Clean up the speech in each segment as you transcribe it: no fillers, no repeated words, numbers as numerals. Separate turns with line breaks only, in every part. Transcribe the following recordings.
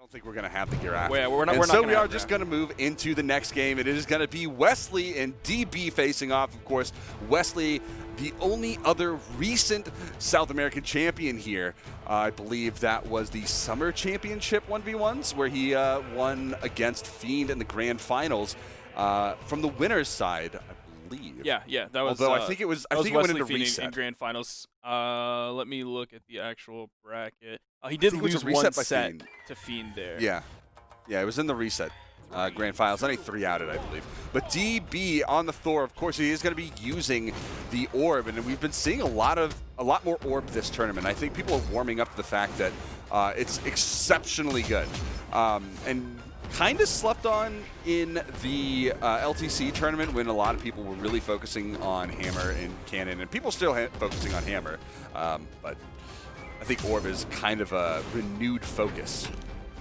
don't think we're going to have the gear after.
Well, we're not
so we are just going to move into the next game. It is going to be Wesley and DB facing off. Of course, Wesley, the only other recent South American champion here. I believe that was the Summer Championship 1v1s where he won against Fiend in the grand finals from the winner's side, I believe.
Yeah, that was.
Although I think it was. I think it went into reset
in grand finals. Let me look at the actual bracket. He did lose one set to Fiend there.
Yeah, it was in the reset grand finals. Only 3 outed, I believe. But DB on the Thor, of course, he is going to be using the orb, and we've been seeing a lot more orb this tournament. I think people are warming up to the fact that it's exceptionally good, and kind of slept on in the LTC tournament when a lot of people were really focusing on Hammer and Cannon, and people still focusing on Hammer, but I think Orb is kind of a renewed focus.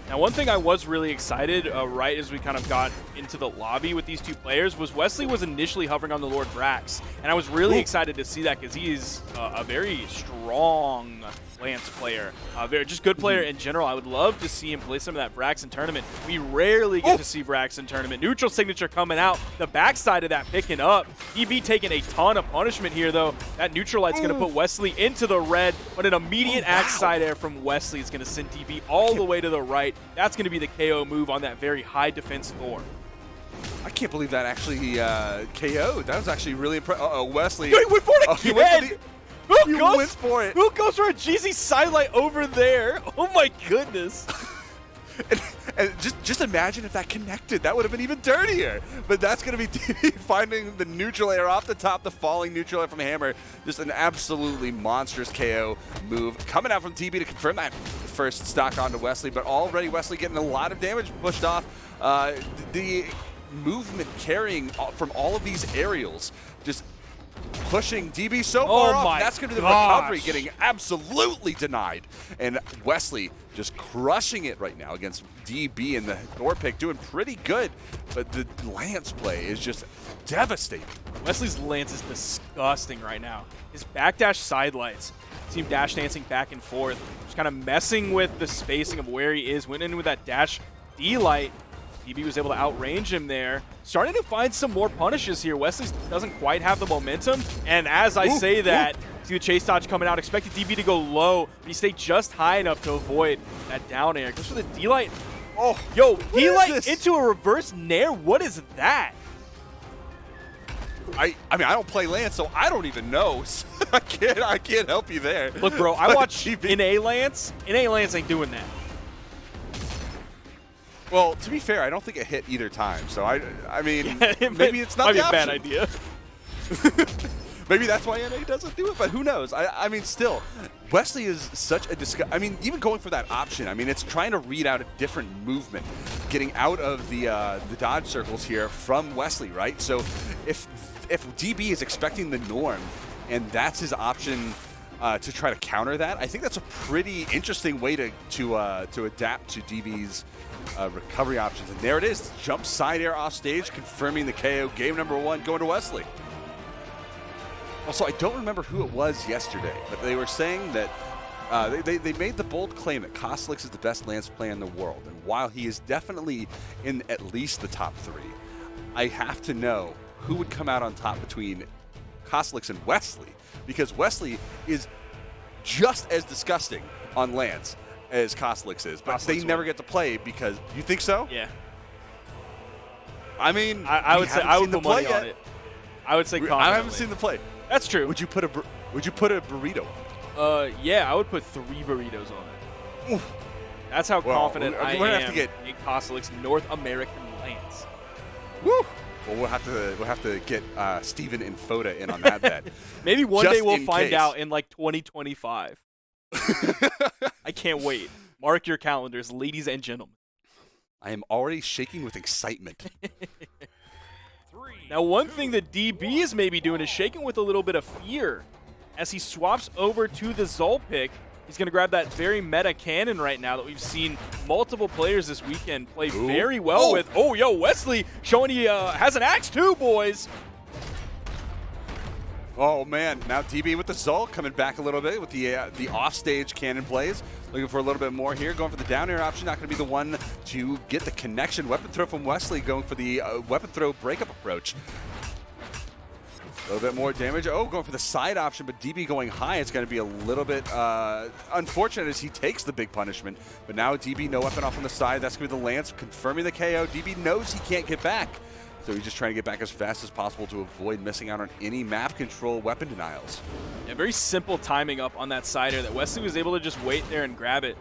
Now, one thing I was really excited right as we kind of got into the lobby with these two players was Wesley was initially hovering on the Lord Brax, and I was really excited to see that because he is a very strong Lance player, just good player in general. I would love to see him play some of that Braxton tournament. We rarely get to see Braxton tournament. Neutral signature coming out, the backside of that picking up. DB taking a ton of punishment here, though. That neutral light's going to put Wesley into the red, but an immediate axe side air from Wesley is going to send DB all the way to the right. That's going to be the KO move on that very high defense Thor.
I can't believe that actually KO'd. That was actually really impressive. Uh-oh, Wesley.
He went for it again! Who goes for a GZ sidelight over there? Oh my goodness.
and just imagine if that connected. That would have been even dirtier. But that's going to be DB finding the neutral air off the top, the falling neutral air from Hammer. Just an absolutely monstrous KO move coming out from DB to confirm that first stock onto Wesley. But already Wesley getting a lot of damage pushed off. The movement carrying from all of these aerials, just pushing DB so far off. That's going to be the recovery getting absolutely denied. And Wesley just crushing it right now against DB, and the Thor pick doing pretty good. But the Lance play is just devastating.
Wesley's Lance is disgusting right now. His backdash sidelights, see him dash dancing back and forth, just kind of messing with the spacing of where he is. Went in with that dash D-light. DB was able to outrange him there. Starting to find some more punishes here. Wesley doesn't quite have the momentum. And as I say that, see the chase dodge coming out. Expected DB to go low, but he stayed just high enough to avoid that down air. Goes for the D-light. Oh, yo, D-light into a reverse nair. What is that?
I mean, I don't play Lance, so I don't even know. I can't help you there.
Look, bro, I watch NA Lance. NA Lance ain't doing that.
Well, to be fair, I don't think it hit either time. So I mean, maybe it's not the option.
Might be a bad idea.
Maybe that's why NA doesn't do it, but who knows? I mean, still, Wesley is such a I mean, even going for that option, I mean, it's trying to read out a different movement, getting out of the dodge circles here from Wesley, right? So if DB is expecting the norm, and that's his option to try to counter that, I think that's a pretty interesting way to adapt to DB's recovery options. And there it is, jump side air off stage, confirming the KO. Game number 1 going to Wesley. Also, I don't remember who it was yesterday, but they were saying that they made the bold claim that Kostelix is the best Lance player in the world. And while he is definitely in at least the top 3, I have to know who would come out on top between Kostelix and Wesley, because Wesley is just as disgusting on Lance as Kostelix is, but they never get to play because you think so?
Yeah.
I mean,
I would say I would put money on it. I would say confidently.
I haven't seen the play.
That's true.
Would you put a burrito?
Yeah, I would put 3 burritos on it. Oof. That's how confident I am in Kostelix North American Lance.
Woo! Well, we'll have to get Steven and Foda in on that bet.
Maybe one day we'll find out in like 2025. I can't wait. Mark your calendars, ladies and gentlemen.
I am already shaking with excitement.
Now, one thing that DB is maybe doing is shaking with a little bit of fear. As he swaps over to the Zol pick, he's going to grab that very meta cannon right now that we've seen multiple players this weekend play very well with. Oh, yo, Wesley showing he has an axe too, boys.
Oh man, now DB with the Zul coming back a little bit with the offstage cannon plays. Looking for a little bit more here, going for the down air option, not going to be the one to get the connection. Weapon throw from Wesley, going for the weapon throw breakup approach. A little bit more damage. Oh, going for the side option, but DB going high. It's going to be a little bit unfortunate as he takes the big punishment. But now DB no weapon off on the side. That's going to be the Lance confirming the KO. DB knows he can't get back. So he's just trying to get back as fast as possible to avoid missing out on any map control weapon denials.
Yeah, very simple timing up on that side air that Wesley was able to just wait there and grab it.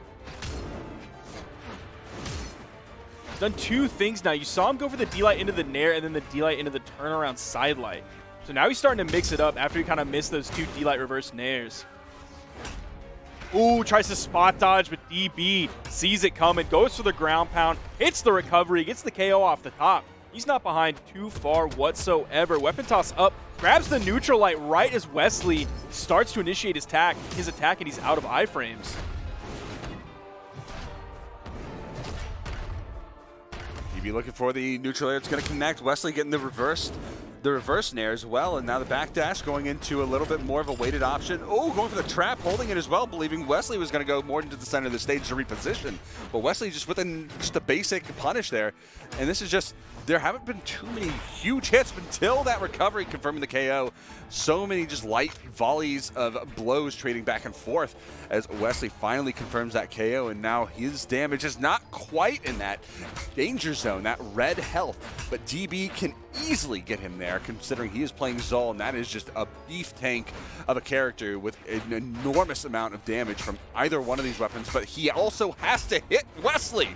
He's done two things now. You saw him go for the D-Light into the Nair and then the D-Light into the turnaround side light. So now he's starting to mix it up after he kind of missed those two D-Light reverse Nairs. Ooh, tries to spot dodge, but DB sees it coming, goes for the ground pound, hits the recovery, gets the KO off the top. He's not behind too far whatsoever. Weapon toss up, grabs the neutral light right as Wesley starts to initiate his attack, and he's out of iframes.
DB looking for the neutral air. It's going to connect. Wesley getting the reverse nair as well, and now the backdash going into a little bit more of a weighted option. Oh, going for the trap, holding it as well, believing Wesley was going to go more into the center of the stage to reposition. But Wesley just within just a basic punish there, and this is just, there haven't been too many huge hits until that recovery confirming the KO. So many just light volleys of blows trading back and forth as Wesley finally confirms that KO, and now his damage is not quite in that danger zone, that red health, but DB can easily get him there considering he is playing Zul, and that is just a beef tank of a character with an enormous amount of damage from either one of these weapons, but he also has to hit Wesley.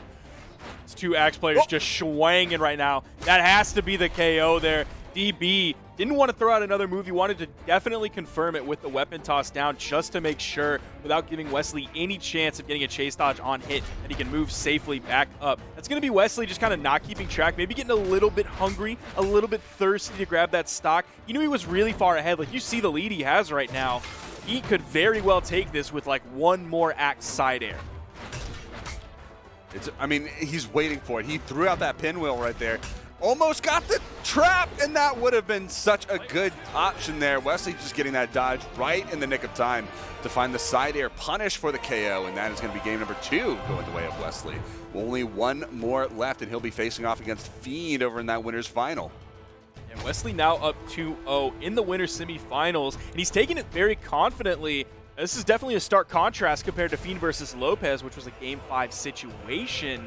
It's two Axe players just swanging right now. That has to be the KO there. DB didn't want to throw out another move. He wanted to definitely confirm it with the weapon toss down just to make sure, without giving Wesley any chance of getting a chase dodge on hit, that he can move safely back up. That's going to be Wesley just kind of not keeping track, maybe getting a little bit hungry, a little bit thirsty to grab that stock. He knew he was really far ahead. Like, you see the lead he has right now. He could very well take this with like one more Axe side air.
I mean, he's waiting for it. He threw out that pinwheel right there. Almost got the trap, and that would have been such a good option there. Wesley just getting that dodge right in the nick of time to find the side air punish for the KO, and that is going to be game number 2 going the way of Wesley. Only one more left, and he'll be facing off against Fiend over in that winner's final.
And Wesley now up 2-0 in the winner's semifinals, and he's taking it very confidently. This is definitely a stark contrast compared to Fiend versus Lopez, which was a Game 5 situation.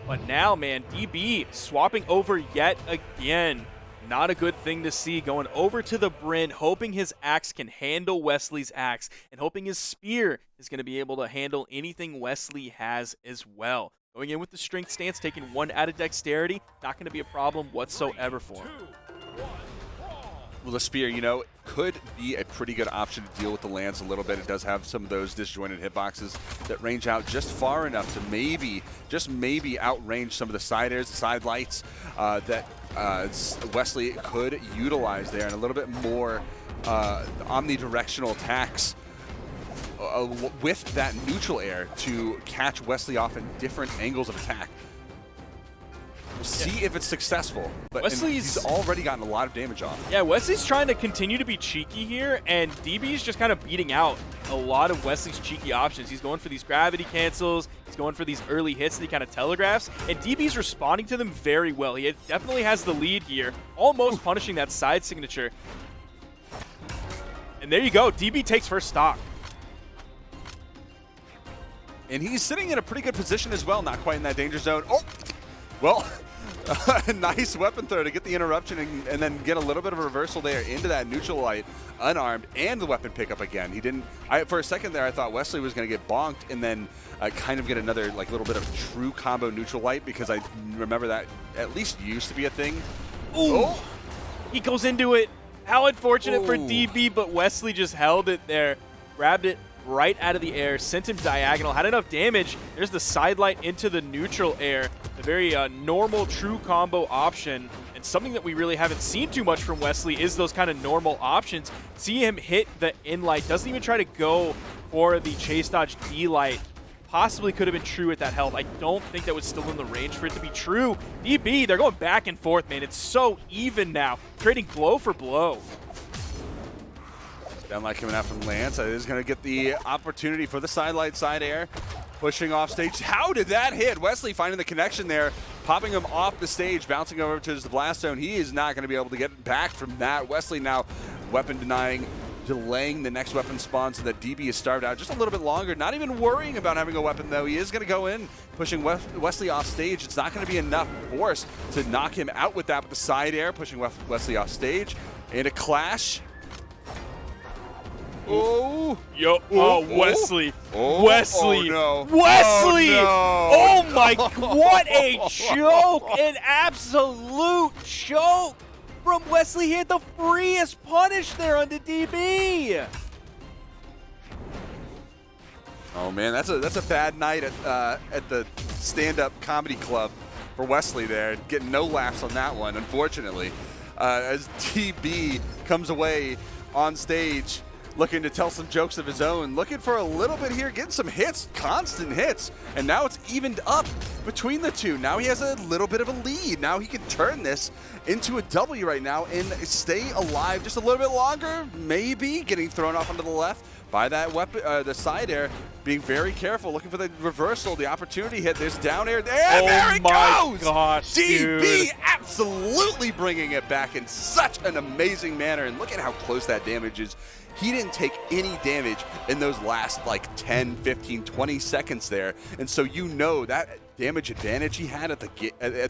But now, man, DB swapping over yet again. Not a good thing to see. Going over to the Bryn, hoping his Axe can handle Wesley's Axe, and hoping his Spear is going to be able to handle anything Wesley has as well. Going in with the strength stance, taking 1 out of dexterity, not going to be a problem whatsoever for him.
Well, the Spear, you know, could be a pretty good option to deal with the Lance a little bit. It does have some of those disjointed hitboxes that range out just far enough to maybe, just maybe outrange some of the side airs, the side lights that Wesley could utilize there, and a little bit more omnidirectional attacks with that neutral air to catch Wesley off in different angles of attack. We'll see if it's successful, but he's already gotten a lot of damage off.
Yeah, Wesley's trying to continue to be cheeky here, and DB's just kind of beating out a lot of Wesley's cheeky options. He's going for these gravity cancels, he's going for these early hits that he kind of telegraphs, and DB's responding to them very well. He definitely has the lead here, almost punishing that side signature. And there you go, DB takes first stock.
And he's sitting in a pretty good position as well, not quite in that danger zone. Oh, well, nice weapon throw to get the interruption and then get a little bit of a reversal there into that neutral light, unarmed, and the weapon pickup again. He didn't, for a second there, I thought Wesley was going to get bonked and then kind of get another like little bit of true combo neutral light, because I remember that at least used to be a thing.
Ooh. Oh. He goes into it. How unfortunate for DB, but Wesley just held it there, grabbed it right out of the air, sent him diagonal, had enough damage. There's the side light into the neutral air, a very normal true combo option, and something that we really haven't seen too much from Wesley is those kind of normal options. See him hit the in light, doesn't even try to go for the chase dodge D light. Possibly could have been true at that health. I don't think that was still in the range for it to be true. DB, they're going back and forth, man. It's so even now, trading blow for blow.
Down light coming out from Lance. That is going to get the opportunity for the side light side air. Pushing off stage. How did that hit? Wesley finding the connection there, popping him off the stage, bouncing over to the blast zone. He is not going to be able to get back from that. Wesley now weapon denying, delaying the next weapon spawn so that DB is starved out just a little bit longer. Not even worrying about having a weapon though. He is going to go in, pushing Wesley off stage. It's not going to be enough force to knock him out with that. But the side air, pushing Wesley off stage. And a clash. Oh,
yo! Oh, Wesley!
Oh,
Wesley!
Oh, no.
Wesley!
Oh, no.
Oh my! What a choke! An absolute choke from Wesley. He had the freest punish there on the DB.
Oh man, that's a bad night at the stand-up comedy club for Wesley there. Getting no laughs on that one, unfortunately. As DB comes away on stage, looking to tell some jokes of his own, looking for a little bit here, getting some hits, constant hits, and now it's evened up between the two. Now he has a little bit of a lead. Now he can turn this into a W right now and stay alive just a little bit longer, maybe getting thrown off onto the left by that weapon, the side air, being very careful, looking for the reversal, the opportunity hit. There's down air there, and there he goes!
Gosh,
DB
dude.
absolutely bringing it back in such an amazing manner, and look at how close that damage is. He didn't take any damage in those last like 10, 15, 20 seconds there. And so you know that damage advantage he had at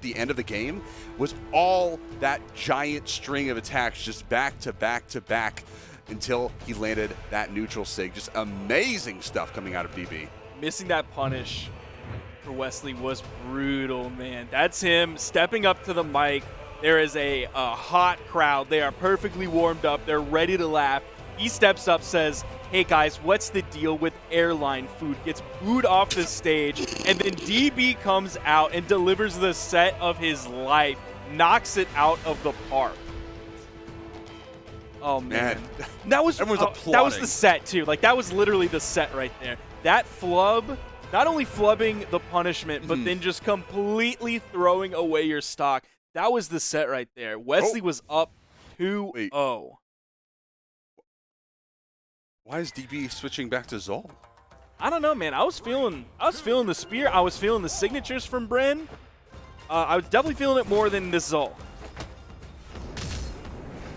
the end of the game was all that giant string of attacks just back to back to back until he landed that neutral sig. Just amazing stuff coming out of DB.
Missing that punish for Wesley was brutal, man. That's him stepping up to the mic. There is a hot crowd. They are perfectly warmed up. They're ready to laugh. He steps up, says, "Hey guys, what's the deal with airline food?" Gets booed off the stage, and then DB comes out and delivers the set of his life, knocks it out of the park. Oh man, that was the set too. Like that was literally the set right there. That flub, not only flubbing the punishment, but then just completely throwing away your stock. That was the set right there. Wesley was up 2-0.
Why is DB switching back to Zol?
I don't know, man. I was feeling the spear. I was feeling the signatures from Bryn. I was definitely feeling it more than this Zol.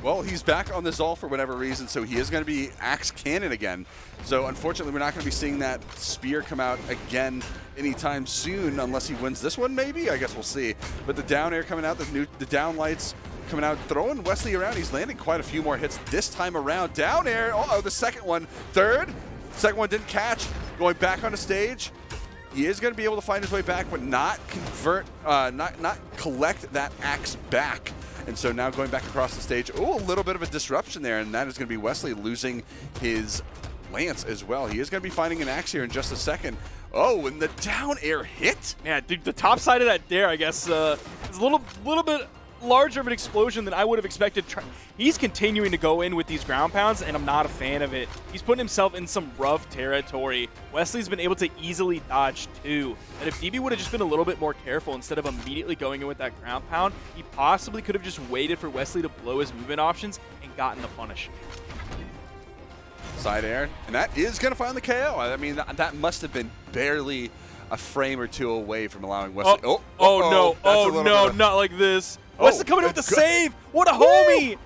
Well, he's back on the Zol for whatever reason, so he is going to be Axe Cannon again. So unfortunately, we're not going to be seeing that spear come out again anytime soon, unless he wins this one, maybe? I guess we'll see. But the down air coming out, the down lights coming out, throwing Wesley around. He's landing quite a few more hits this time around. Down air, the second one, third. Second one didn't catch, going back on the stage. He is going to be able to find his way back, but not collect that axe back. And so now going back across the stage, a little bit of a disruption there, and that is going to be Wesley losing his lance as well. He is going to be finding an axe here in just a second. Oh, and the down air hit?
Man, dude, the top side of that dare, I guess, is a little bit larger of an explosion than I would have expected. He's continuing to go in with these ground pounds, and I'm not a fan of it. He's putting himself in some rough territory. Wesley's been able to easily dodge too. And if DB would have just been a little bit more careful instead of immediately going in with that ground pound, he possibly could have just waited for Wesley to blow his movement options and gotten the punish.
Side air, and that is going to find the KO. I mean, that must have been barely a frame or two away from allowing Wesley.
No, not like this. Wesley coming in with the save. What a homie.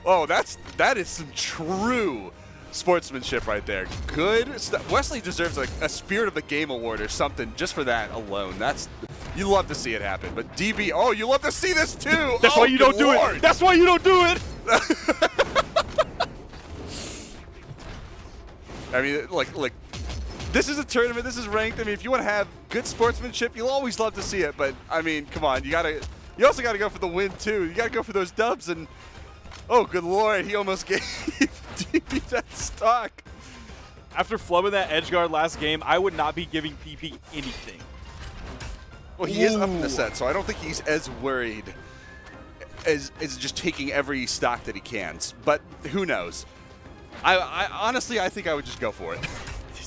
Oh, that is some true sportsmanship right there. Good stuff. Wesley deserves like a Spirit of the Game award or something just for that alone. You love to see it happen. But DB, you love to see this too.
That's why you don't do it. That's why you don't do it.
I mean, like, this is a tournament. This is ranked. I mean, if you want to have good sportsmanship, you'll always love to see it. But I mean, come on, you also got to go for the win too. You got to go for those dubs. And oh, good lord, he almost gave DP that stock.
After flubbing that edge guard last game, I would not be giving DP anything.
Well, he is up in the set, so I don't think he's as worried as just taking every stock that he can. But who knows? I honestly, I think I would just go for it.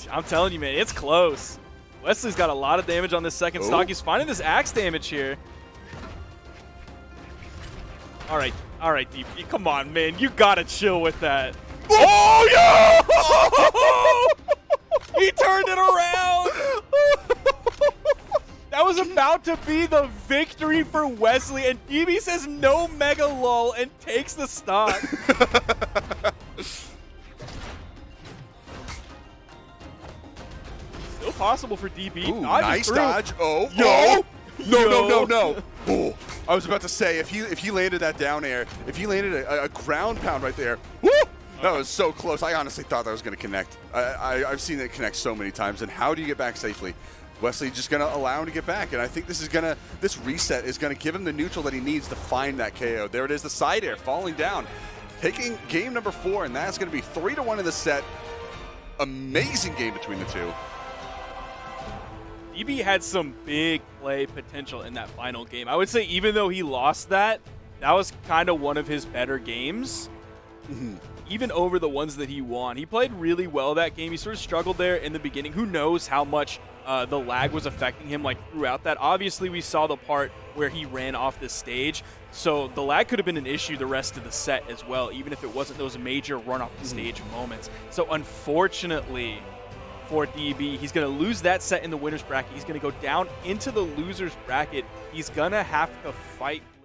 I'm telling you, man, it's close. Wesley's got a lot of damage on this second stock. He's finding this axe damage here. All right, DP, come on, man. You got to chill with that.
Oh, yeah!
He turned it around. That was about to be the victory for Wesley, and DB says no mega lull and takes the stock. Still possible for DB.
Ooh, nice dodge. Oh,
Yo!
No. Oh, I was about to say, if he landed that down air, if he landed a ground pound right there, woo! That was so close. I honestly thought that was going to connect. I've seen it connect so many times. And how do you get back safely? Wesley just going to allow him to get back. And I think this reset is going to give him the neutral that he needs to find that KO. There it is, the side air falling down. Taking game number 4, and that's going to be 3-1 in the set. Amazing game between the two.
DB had some big play potential in that final game. I would say even though he lost that was kind of one of his better games. Even over the ones that he won. He played really well that game. He sort of struggled there in the beginning. Who knows how much the lag was affecting him like throughout that. Obviously, we saw the part where he ran off the stage. So the lag could have been an issue the rest of the set as well, even if it wasn't those major run off the stage moments. So unfortunately for DB, he's going to lose that set in the winner's bracket. He's going to go down into the loser's bracket. He's going to have to fight